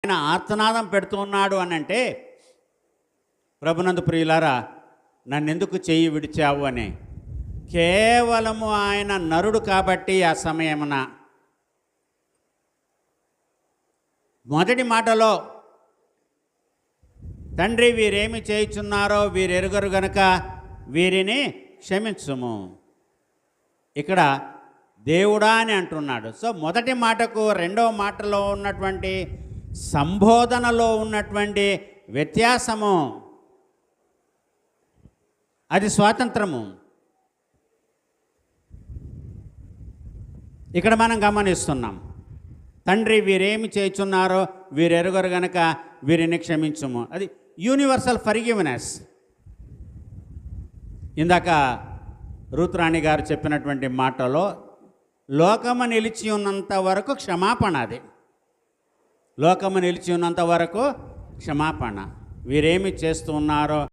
ఆయన ఆర్తనాదం పెడుతున్నాడు అని అంటే, ప్రభునందు ప్రియులారా, నన్నెందుకు చెయ్యి విడిచావు అని. కేవలము ఆయన నరుడు కాబట్టి ఆ సమయమున మొదటి మాటలో తండ్రి వీరేమి చేయుచున్నారో వీరెరుగరు గనుక వీరిని క్షమించుము. ఇక్కడ దేవుడా అని అంటున్నాడు. సో మొదటి మాటకు రెండవ మాటలో ఉన్నటువంటి సంబోధనలో ఉన్నటువంటి వ్యత్యాసము, అది స్వాతంత్రము. ఇక్కడ మనం గమనిస్తున్నాం, తండ్రి వీరేమి చేయుచున్నారో వీరెరుగరు గనక వీరిని క్షమించుము. అది యూనివర్సల్ ఫర్గివ్నెస్. ఇందాక రూత్రాణి గారు చెప్పినటువంటి మాటలో లోకము నిలిచి ఉన్నంత వరకు క్షమాపణ. అది లోకము నిలిచి ఉన్నంత వరకు క్షమాపణ. వీరేమి చేస్తూ ఉన్నారో